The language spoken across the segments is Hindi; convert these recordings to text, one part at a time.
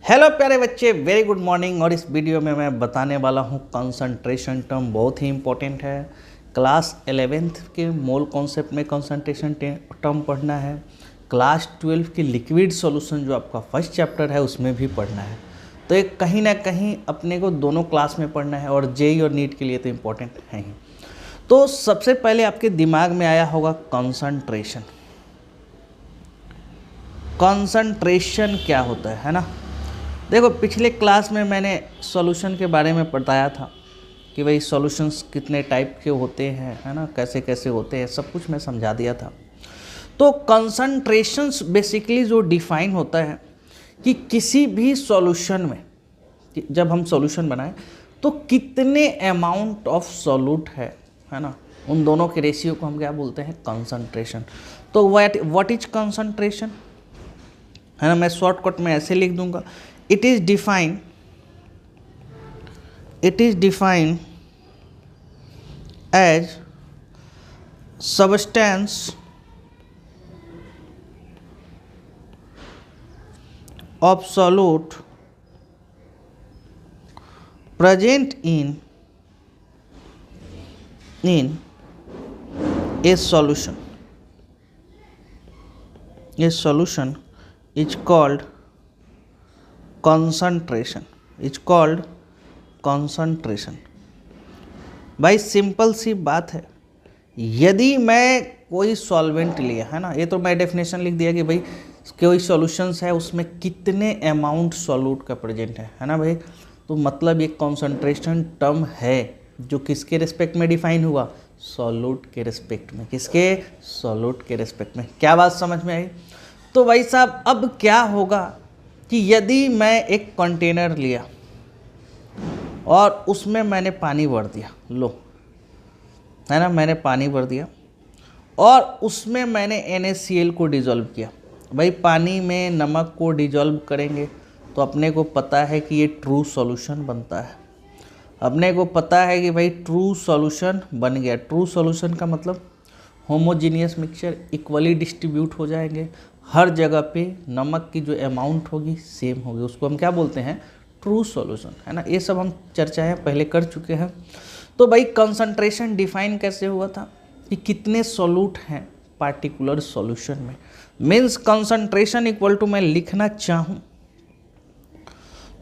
हेलो प्यारे बच्चे, वेरी गुड मॉर्निंग। और इस वीडियो में मैं बताने वाला हूँ कंसंट्रेशन टर्म, बहुत ही इंपॉर्टेंट है। क्लास 11th के मोल कॉन्सेप्ट में कंसंट्रेशन टर्म पढ़ना है। क्लास 12 की लिक्विड सॉल्यूशन जो आपका फर्स्ट चैप्टर है उसमें भी पढ़ना है। तो एक कहीं ना कहीं अपने को दोनों क्लास में पढ़ना है और जेई और नीट के लिए तो इम्पोर्टेंट है ही। तो सबसे पहले आपके दिमाग में आया होगा कंसंट्रेशन। कंसंट्रेशन क्या होता है ना। देखो, पिछले क्लास में मैंने सॉल्यूशन के बारे में बताया था कि भाई सॉल्यूशंस कितने टाइप के होते हैं, है ना, कैसे कैसे होते हैं, सब कुछ मैं समझा दिया था। तो कंसंट्रेशंस बेसिकली जो डिफाइन होता है कि किसी भी सॉल्यूशन में जब हम सॉल्यूशन बनाएं तो कितने अमाउंट ऑफ सॉल्यूट है ना, उन दोनों के रेशियो को हम क्या बोलते हैं, कंसंट्रेशन। तो व्हाट इज कंसंट्रेशन, है ना, मैं शॉर्टकट में ऐसे लिख दूंगा, it is defined as substance of solute present in a solution. A solution is called concentration. भाई सिंपल सी बात है, यदि मैं कोई सॉल्वेंट लिया, है ना, ये तो मैं डेफिनेशन लिख दिया कि भाई कोई सॉल्यूशंस है उसमें कितने अमाउंट सॉल्यूट का प्रेजेंट है ना भाई। तो मतलब ये कंसंट्रेशन टर्म है जो किसके रिस्पेक्ट में डिफाइन हुआ, सॉल्यूट के रिस्पेक्ट में। किसके, सॉल्यूट के रिस्पेक्ट में। क्या बात समझ में आई। तो भाई साहब अब क्या होगा कि यदि मैं एक कंटेनर लिया और उसमें मैंने पानी भर दिया, लो, है ना, मैंने पानी भर दिया और उसमें मैंने NaCl को डिज़ोल्व किया। भाई पानी में नमक को डिज़ोल्व करेंगे तो अपने को पता है कि ये ट्रू सॉल्यूशन बनता है। अपने को पता है कि भाई ट्रू सॉल्यूशन बन गया। ट्रू सॉल्यूशन का मतलब होमोजीनियस मिक्सचर, इक्वली डिस्ट्रीब्यूट हो जाएंगे, हर जगह पे नमक की जो अमाउंट होगी सेम होगी, उसको हम क्या बोलते हैं, ट्रू सॉल्यूशन, है ना। ये सब हम चर्चाएं पहले कर चुके हैं। तो भाई कंसंट्रेशन डिफाइन कैसे हुआ था कि कितने सॉल्यूट हैं पार्टिकुलर सॉल्यूशन में। मीन्स कंसंट्रेशन इक्वल टू, मैं लिखना चाहूँ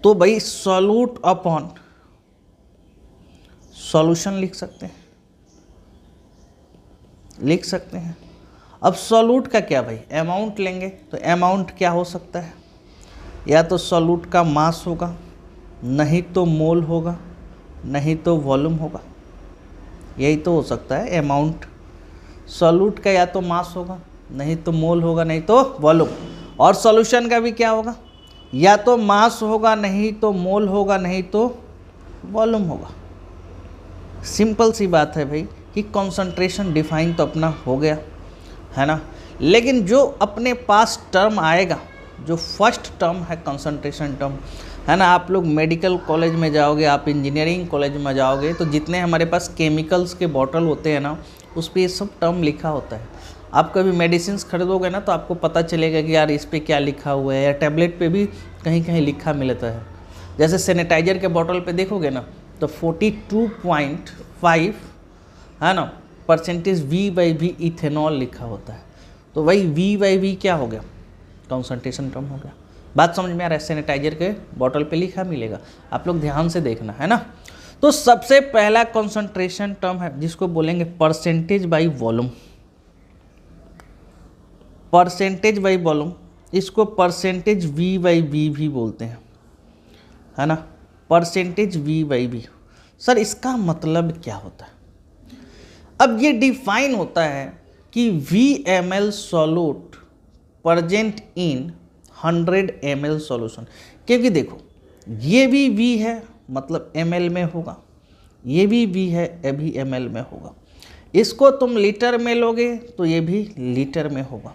तो भाई सॉल्यूट अपॉन सॉल्यूशन लिख सकते हैं। अब सॉल्यूट का क्या भाई, अमाउंट लेंगे तो अमाउंट क्या हो सकता है, या तो सॉल्यूट का मास होगा, नहीं तो मोल होगा, नहीं तो वॉल्यूम होगा। यही तो हो सकता है अमाउंट। सॉल्यूट का या तो मास होगा, नहीं तो मोल होगा, नहीं तो वॉल्यूम। और सॉल्यूशन का भी क्या होगा, या तो मास होगा, नहीं तो मोल होगा, नहीं तो वॉल्यूम होगा। सिंपल सी बात है भाई कि कंसंट्रेशन डिफाइन तो अपना हो गया, है ना। लेकिन जो अपने पास टर्म आएगा, जो फर्स्ट टर्म है कंसंट्रेशन टर्म, है ना, आप लोग मेडिकल कॉलेज में जाओगे, आप इंजीनियरिंग कॉलेज में जाओगे तो जितने हमारे पास केमिकल्स के बॉटल होते हैं ना, उस पर ये सब टर्म लिखा होता है। आप कभी मेडिसिन खरीदोगे ना तो आपको पता चलेगा कि यार इस पर क्या लिखा हुआ है, या टैबलेट पे भी कहीं कहीं लिखा मिलता है। जैसे सैनिटाइजर के बॉटल पे देखोगे ना तो 42.5, है ना, परसेंटेज V/V इथेनॉल लिखा होता है। तो वही V/V क्या हो गया, कंसंट्रेशन टर्म हो गया। बात समझ में आ रहा है। सैनिटाइजर के बॉटल पे लिखा मिलेगा, आप लोग ध्यान से देखना, है ना। तो सबसे पहला कंसंट्रेशन टर्म है जिसको बोलेंगे percentage by volume. Percentage by volume, इसको परसेंटेज V/V भी बोलते हैं, है ना, परसेंटेज V/V। सर इसका मतलब क्या होता है। अब ये डिफाइन होता है कि VmL solute present in 100 ml solution. क्योंकि देखो ये भी V है मतलब ml में होगा, ये भी V है ये भी ml में होगा। इसको तुम लीटर में लोगे तो ये भी लीटर में होगा।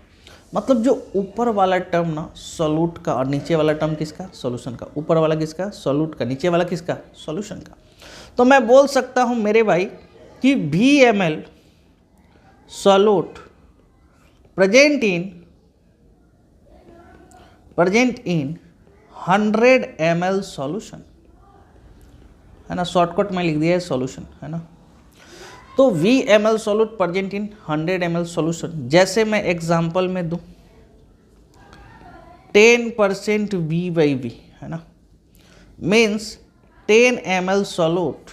मतलब जो ऊपर वाला टर्म ना सॉल्यूट का, और नीचे वाला टर्म किसका, सॉल्यूशन का। ऊपर वाला किसका, सॉल्यूट का, नीचे वाला किसका, सॉल्यूशन का। तो मैं बोल सकता हूँ मेरे भाई कि VmL solute present in 100 ml solution, है ना, शॉर्टकट में लिख दिया है सॉल्यूशन, है ना। तो V ml solute present in 100 ml solution. जैसे मैं एग्जांपल में दूं 10% V/V, है ना, means 10 ml solute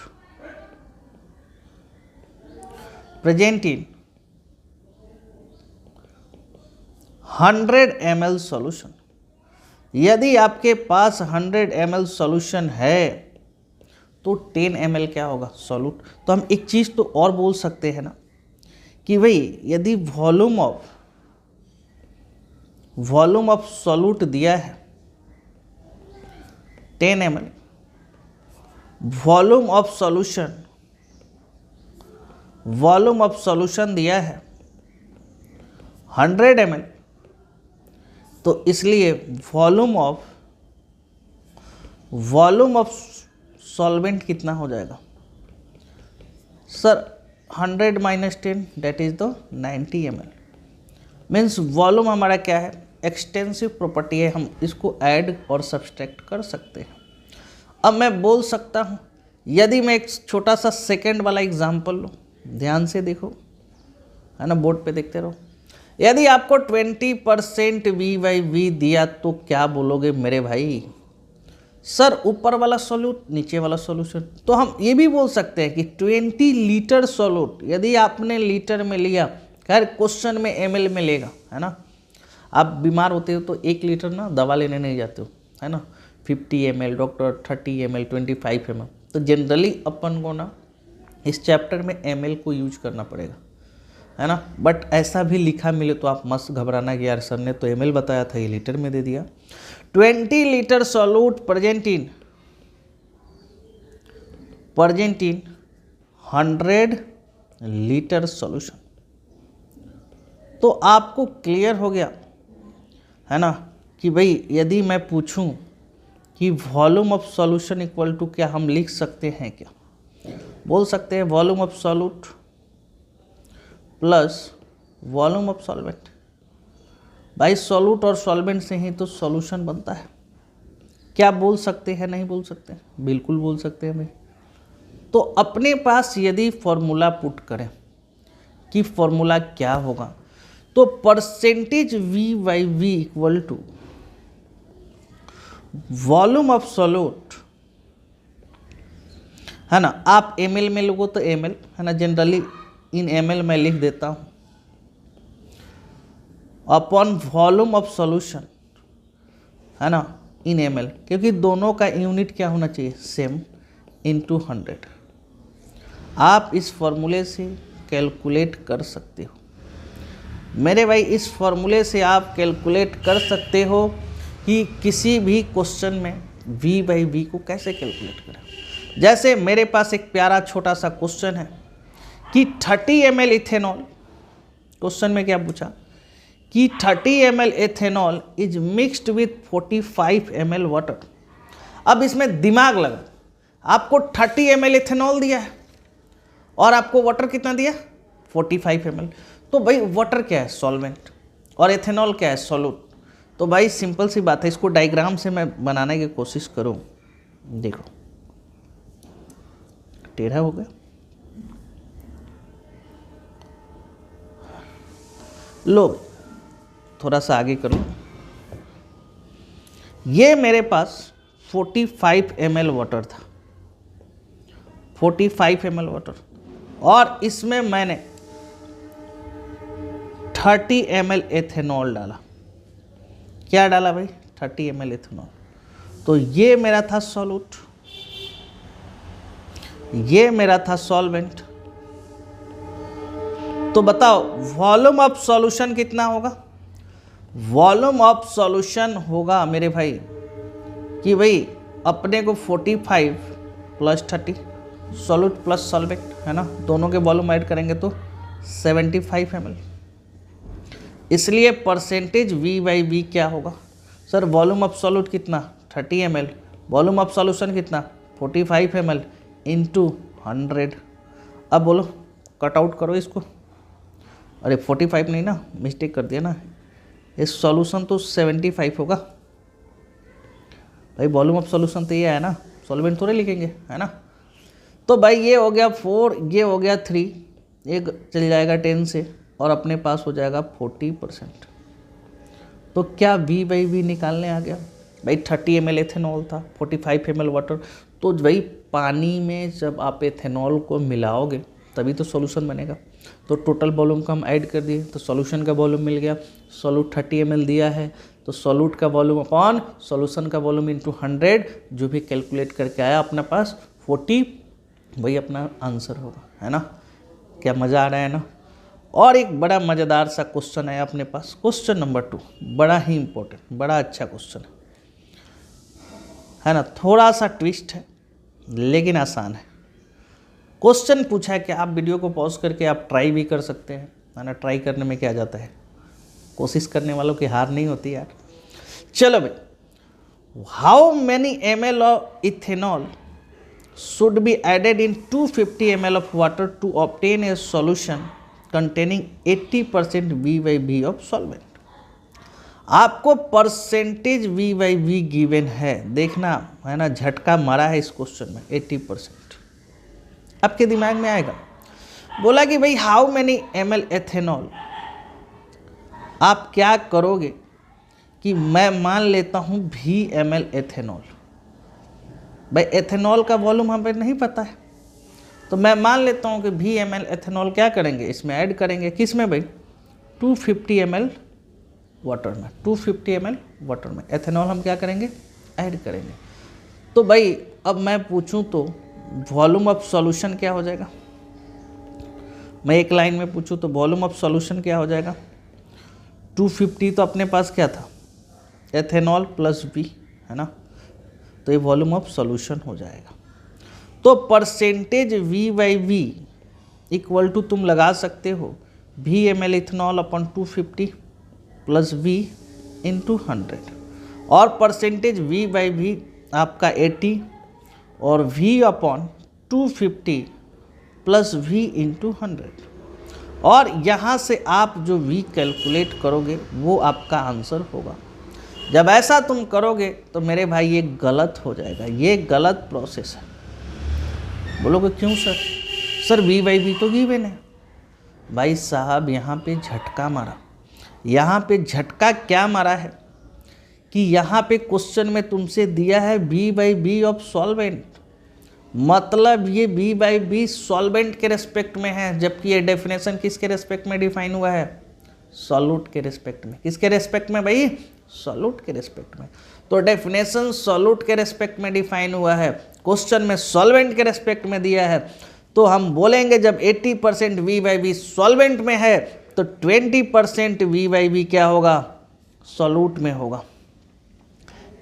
present in 100 ml solution. यदि आपके पास 100 ml सॉल्यूशन है तो 10 ml क्या होगा, सॉल्यूट। तो हम एक चीज़ तो और बोल सकते हैं ना कि भाई यदि वॉल्यूम ऑफ सॉल्यूट दिया है 10 ml, वॉल्यूम ऑफ सॉल्यूशन दिया है 100 ml, तो इसलिए वॉल्यूम ऑफ सॉल्वेंट कितना हो जाएगा sir, 100 minus 10 that is the 90 ml। Means volume हमारा क्या है, एक्सटेंसिव प्रॉपर्टी है, हम इसको ऐड और सब्सट्रैक्ट कर सकते हैं। अब मैं बोल सकता हूँ, यदि मैं एक छोटा सा सेकंड वाला एग्जांपल लूँ, ध्यान से देखो, है ना, बोर्ड पे देखते रहो। यदि आपको 20% V/V दिया तो क्या बोलोगे मेरे भाई, सर ऊपर वाला सॉल्यूट नीचे वाला सॉल्यूशन। तो हम ये भी बोल सकते हैं कि 20 लीटर सॉल्यूट, यदि आपने लीटर में लिया, खैर क्वेश्चन में ml में लेगा, है ना। आप बीमार होते हो तो 1 लीटर ना दवा लेने नहीं जाते हो, है ना, 50 ml, डॉक्टर 30 ml, 25 ml। तो जनरली अपन को ना इस चैप्टर में ml को यूज करना पड़ेगा, है ना। बट ऐसा भी लिखा मिले तो आप मस्त घबराना कि यार सर ने तो ml बताया था, ये लीटर में दे दिया। 20 litre solute present in 100 litre solution. तो आपको क्लियर हो गया, है ना, कि भाई यदि मैं पूछूं कि volume of solution equal to क्या, हम लिख सकते हैं क्या, बोल सकते हैं volume of solute plus volume of solvent. भाई सॉल्यूट और सॉल्वेंट से ही तो सॉल्यूशन बनता है। क्या बोल सकते हैं, नहीं बोल सकते, बिल्कुल बोल सकते हैं भाई। तो अपने पास यदि फॉर्मूला पुट करें कि फॉर्मूला क्या होगा, तो percentage V/V equal to volume of solute, है ना। आप ml में लोगो तो ml, है ना, जनरली इन ml में लिख देता हूं, अपॉन वॉल्यूम ऑफ सॉल्यूशन, है ना, इन ml, क्योंकि दोनों का यूनिट क्या होना चाहिए, सेम, इनटू 100। आप इस फॉर्मूले से कैलकुलेट कर सकते हो मेरे भाई, इस फॉर्मूले से आप कैलकुलेट कर सकते हो कि किसी भी क्वेश्चन में V/V को कैसे कैलकुलेट करें। जैसे मेरे पास एक प्यारा छोटा सा क्वेश्चन है कि 30 ml इथेनॉल, क्वेश्चन में क्या पूछा कि 30 ml ethanol is mixed with 45 ml water. अब इसमें दिमाग लगा, आपको 30 ml एथेनॉल दिया है और आपको वाटर कितना दिया, 45 ml। तो भाई वाटर क्या है, सॉल्वेंट, और एथेनॉल क्या है, सॉल्यूट। तो भाई सिंपल सी बात है, इसको डायग्राम से मैं बनाने की कोशिश करूं, देखो टेढ़ा हो गया, लो थोड़ा सा आगे करो। ये मेरे पास 45 ml वाटर था, 45 ml वाटर, और इसमें मैंने 30 ml एथेनॉल डाला। क्या डाला भाई, 30 ml एथेनॉल। तो ये मेरा था सॉल्यूट, ये मेरा था सॉल्वेंट। तो बताओ वॉल्यूम ऑफ सॉल्यूशन कितना होगा, वॉल्यूम ऑफ सॉल्यूशन होगा मेरे भाई कि भाई अपने को 45 प्लस 30 सॉल्यूट प्लस सॉल्वेंट, है ना, दोनों के वॉल्यूम ऐड करेंगे तो 75 ml। इसलिए परसेंटेज V/V क्या होगा सर, वॉल्यूम ऑफ सॉल्यूट कितना 30 ml, वॉल्यूम ऑफ सॉल्यूशन कितना 45 ml इंटू 100। अब बोलो कट आउट करो इसको, अरे 45 नहीं ना, मिस्टेक कर दिया ना, इस सॉल्यूशन तो 75 होगा, भाई वॉल्यूम ऑफ सॉल्यूशन तो ये है ना, सॉल्वेंट थोड़े लिखेंगे, है ना। तो भाई ये हो गया 4, ये हो गया 3, एक चल जाएगा 10 से, और अपने पास हो जाएगा 40%। तो क्या V/V निकालने आ गया भाई। 30 ml एथेनॉल था, 45 ml वाटर। तो भाई पानी में जब आप एथेनॉल को मिलाओगे तभी तो सॉल्यूशन बनेगा। तो टोटल वॉल्यूम को हम ऐड कर दिए तो सॉल्यूशन का वॉल्यूम मिल गया। सॉल्यूट 30 ml दिया है तो सॉल्यूट का वॉल्यूम अपॉन सॉल्यूशन का वॉल्यूम इंटू 100, जो भी कैलकुलेट करके आया अपने पास 40, वही अपना आंसर होगा, है ना। क्या मज़ा आ रहा है ना। और एक बड़ा मज़ेदार सा क्वेश्चन है अपने पास, क्वेश्चन नंबर 2, बड़ा ही इंपॉर्टेंट, बड़ा अच्छा क्वेश्चन है ना। थोड़ा सा ट्विस्ट है लेकिन आसान है। क्वेश्चन पूछा है कि आप वीडियो को पॉज करके आप ट्राई भी कर सकते हैं, है ना। ट्राई करने में क्या जाता है, कोशिश करने वालों की हार नहीं होती यार। चलो भाई, how many ml of ethanol should be added in 250 ml of water to obtain a solution containing 80% V/V of solvent। आपको परसेंटेज V/V गिवन है, देखना है ना, झटका मारा है इस क्वेश्चन में 80%। आपके दिमाग में आएगा, बोला कि भाई हाउ मैनी ml एथेनॉल, आप क्या करोगे कि मैं मान लेता हूँ VML एथेनॉल। भाई एथेनॉल का वॉल्यूम हमें नहीं पता है, तो मैं मान लेता हूँ कि VML एथेनॉल क्या करेंगे, इसमें ऐड करेंगे। किस में भाई, 250 ml वाटर में, 250 ml वाटर में एथेनॉल हम क्या करेंगे, ऐड करेंगे। तो भाई अब मैं पूछूं तो वॉल्यूम ऑफ सॉल्यूशन क्या हो जाएगा। मैं एक लाइन में पूछूं तो वॉल्यूम ऑफ सॉल्यूशन क्या हो जाएगा। 250 तो अपने पास क्या था, एथेनॉल प्लस V, है ना। तो ये वॉल्यूम ऑफ सॉल्यूशन हो जाएगा। तो परसेंटेज V/V इक्वल टू तुम लगा सकते हो VML ethanol upon 250 plus V into 100, और परसेंटेज V/V आपका 80 और V upon 250 plus V into 100, और यहाँ से आप जो V कैलकुलेट करोगे वो आपका आंसर होगा। जब ऐसा तुम करोगे तो मेरे भाई ये गलत हो जाएगा, ये गलत प्रोसेस है। बोलोगे क्यों सर, सर V/V तो गिवन है। भाई साहब यहाँ पे झटका मारा। यहाँ पे झटका क्या मारा है कि यहाँ पे क्वेश्चन में तुमसे दिया है V/V ऑफ सॉल्वेंट, मतलब ये V/V सॉल्वेंट के रेस्पेक्ट में है, जबकि ये डेफिनेशन किसके रेस्पेक्ट में डिफाइन हुआ है, सॉल्यूट के रेस्पेक्ट में। किसके रेस्पेक्ट में भाई, सॉल्यूट के रेस्पेक्ट में। तो डेफिनेशन सॉल्यूट के रेस्पेक्ट में डिफाइन हुआ है, क्वेश्चन में सॉल्वेंट के रेस्पेक्ट में दिया है। तो हम बोलेंगे जब 80% V/V सॉल्वेंट में है तो 20% V/V क्या होगा, सॉल्यूट में होगा।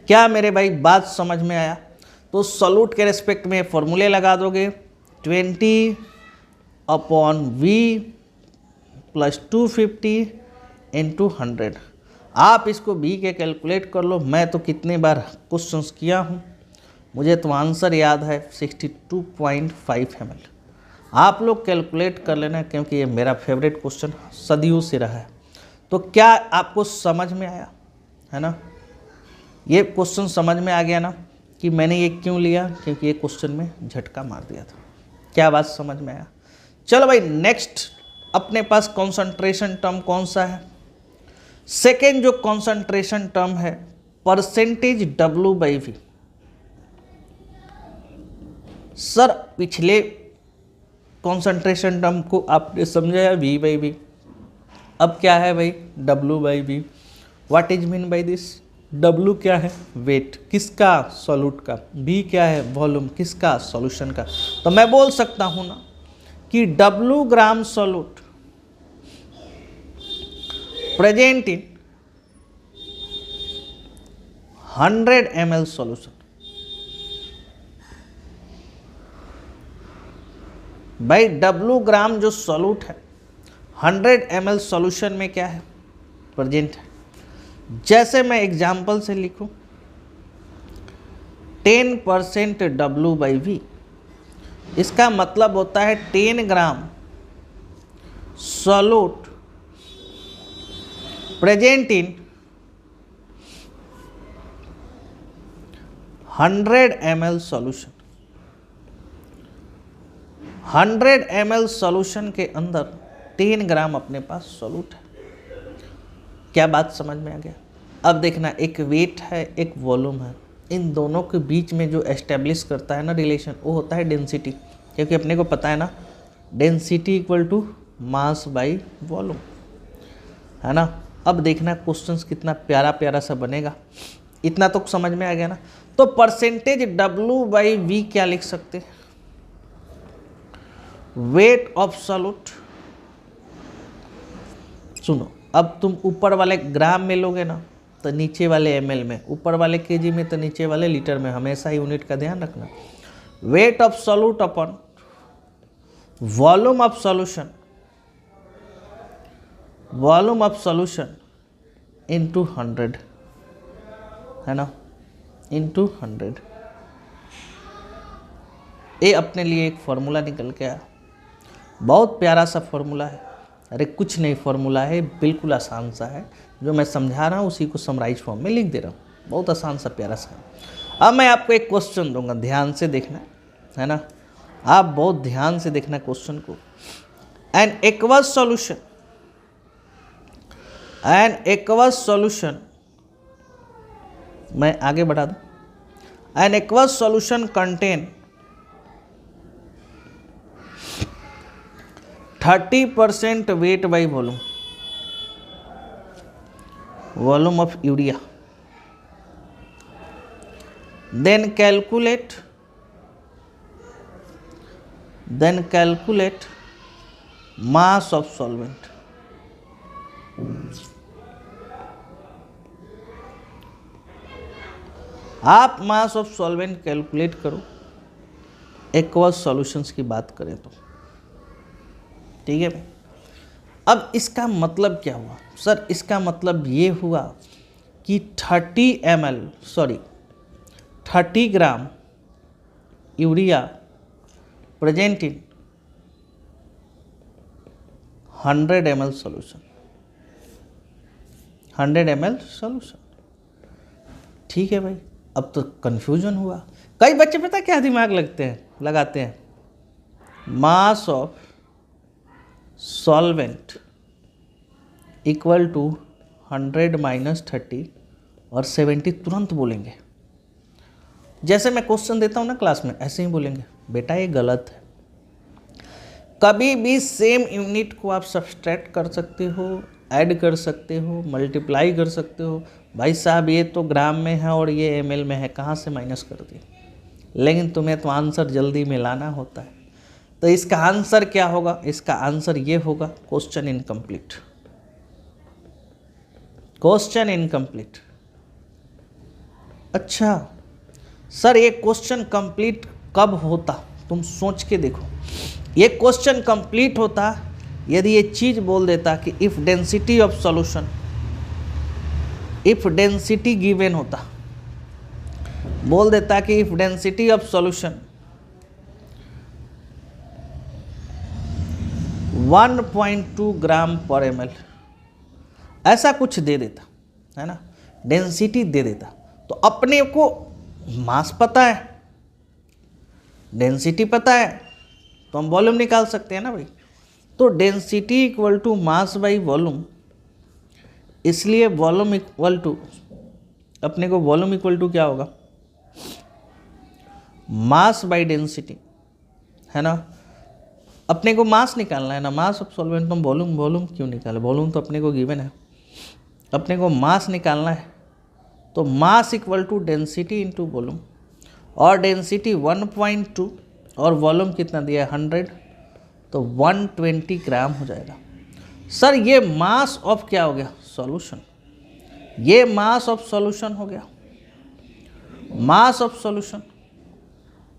क्या मेरे भाई बात समझ में आया। तो सॉल्यूट के रेस्पेक्ट में फॉर्मूले लगा दोगे 20 अपॉन V प्लस 250 इंटू 100। आप इसको B के कैलकुलेट कर लो, मैं तो कितने बार क्वेश्चंस किया हूँ, मुझे तो आंसर याद है 62.5 ml। आप लोग कैलकुलेट कर लेना क्योंकि ये मेरा फेवरेट क्वेश्चन सदियों से रहा है। तो क्या आपको समझ में आया, है ना, ये क्वेश्चन समझ में आ गया ना कि मैंने ये क्यों लिया, क्योंकि ये क्वेश्चन में झटका मार दिया था। क्या बात समझ में आया। चलो भाई नेक्स्ट अपने पास कॉन्सेंट्रेशन टर्म कौन सा है। सेकेंड जो कॉन्सेंट्रेशन टर्म है परसेंटेज W/V। सर पिछले कॉन्सेंट्रेशन टर्म को आपने समझाया V/V, अब क्या है भाई W/V। What is mean by this, W क्या है, वेट किसका, सॉल्यूट का, V क्या है, वॉल्यूम किसका, सॉल्यूशन का। तो मैं बोल सकता हूं ना कि W gram solute present in 100 ml solution. भाई W ग्राम जो सॉल्यूट है 100 ml सॉल्यूशन में क्या है, प्रेजेंट है। जैसे मैं एग्जाम्पल से लिखूं 10% W/V, इसका मतलब होता है 10 gram solute present in 100 ml solution, 100 ml solution के अंदर 10 ग्राम अपने पास सॉल्यूट है। क्या बात समझ में आ गया? अब देखना, एक वेट है एक वॉल्यूम है, इन दोनों के बीच में जो एस्टेब्लिश करता है ना रिलेशन, वो होता है डेंसिटी। क्योंकि अपने को पता है ना, density equal to mass by volume, है ना। अब देखना क्वेश्चंस कितना प्यारा प्यारा सा बनेगा। इतना तो समझ में आ गया ना। तो परसेंटेज W/V क्या लिख सकते हैं? Weight of solute. सुनो, अब तुम ऊपर वाले ग्राम में लोगे ना तो नीचे वाले ml में, ऊपर वाले kg में तो नीचे वाले लीटर में, हमेशा यूनिट का ध्यान रखना। Weight of solute upon volume of solution, volume of solution into 100, है ना, इंटू 100। ये अपने लिए एक फॉर्मूला निकल के आया। बहुत प्यारा सा फॉर्मूला है। अरे कुछ नहीं फॉर्मूला है, बिल्कुल आसान सा है। जो मैं समझा रहा हूँ उसी को समराइज फॉर्म में लिख दे रहा हूँ। बहुत आसान सा प्यारा सा है। अब मैं आपको एक क्वेश्चन दूंगा, ध्यान से देखना, है ना। आप बहुत ध्यान से देखना क्वेश्चन को। An aqueous solution, an aqueous solution, मैं आगे बढ़ा दूं। An aqueous solution contain 30% weight by volume, volume of urea. Then calculate mass of solvent. आप मास ऑफ सॉल्वेंट कैलकुलेट करो एक्वस सॉल्यूशंस की बात करें तो, ठीक है भाई। अब इसका मतलब क्या हुआ सर? इसका मतलब ये हुआ कि 30 gram urea present in 100 ml solution, 100 ml solution, ठीक है भाई। अब तो कंफ्यूजन हुआ। कई बच्चे पता क्या दिमाग लगाते हैं, mass of solvent equal to 100 minus 30 और 70 तुरंत बोलेंगे। जैसे मैं क्वेश्चन देता हूँ ना क्लास में, ऐसे ही बोलेंगे। बेटा ये गलत है। कभी भी सेम यूनिट को आप सब्सट्रैक्ट कर सकते हो, ऐड कर सकते हो, मल्टीप्लाई कर सकते हो। भाई साहब ये तो ग्राम में है और ये ml में है, कहाँ से माइनस कर दिए? लेकिन तुम्हें तो आंसर जल्दी में लाना होता है। तो इसका आंसर क्या होगा? इसका आंसर ये होगा, क्वेश्चन इनकम्प्लीट, क्वेश्चन इनकम्प्लीट। अच्छा सर ये क्वेश्चन कंप्लीट कब होता? तुम सोच के देखो। ये क्वेश्चन कंप्लीट होता यदि ये चीज बोल देता कि if density of solution, if density given होता, बोल देता कि इफ डेंसिटी ऑफ सॉल्यूशन 1.2 ग्राम पर ml, ऐसा कुछ दे देता, है ना, डेंसिटी दे देता, तो अपने को मास पता है, डेंसिटी पता है, तो हम वॉल्यूम निकाल सकते हैं ना भाई। तो density equal to mass by volume, इसलिए वॉल्यूम इक्वल टू, अपने को वॉल्यूम इक्वल टू क्या होगा? मास बाई डेंसिटी, है ना। अपने को मास निकालना है ना, मास ऑफ सॉल्वेंट। तो वॉल्यूम क्यों निकाले? वॉल्यूम तो अपने को गिवन है, अपने को मास निकालना है। तो mass equal to density into volume, और डेंसिटी 1.2 और वॉल्यूम कितना दिया है 100, तो 120 ग्राम हो जाएगा। सर ये मास ऑफ क्या हो गया? सॉल्यूशन। ये मास ऑफ सॉल्यूशन हो गया, मास ऑफ सॉल्यूशन।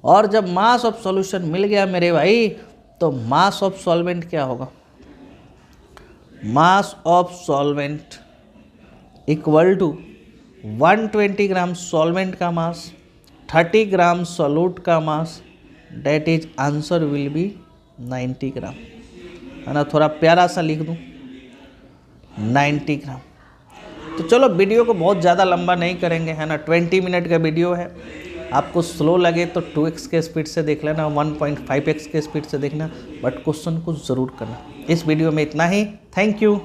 और जब मास ऑफ सॉल्यूशन मिल गया मेरे भाई, तो मास ऑफ सॉल्वेंट क्या होगा? Mass of solvent equal to 120 gram solvent का मास, 30 ग्राम सॉल्यूट का mass, that is answer will be 90 gram, है ना। थोड़ा प्यारा सा लिख दूं, 90 ग्राम। तो चलो वीडियो को बहुत ज़्यादा लंबा नहीं करेंगे, है ना, 20 मिनट का वीडियो है। आपको स्लो लगे तो 2x के स्पीड से देख लेना, 1.5x के स्पीड से देखना, बट क्वेश्चन को ज़रूर करना। इस वीडियो में इतना ही। Thank you.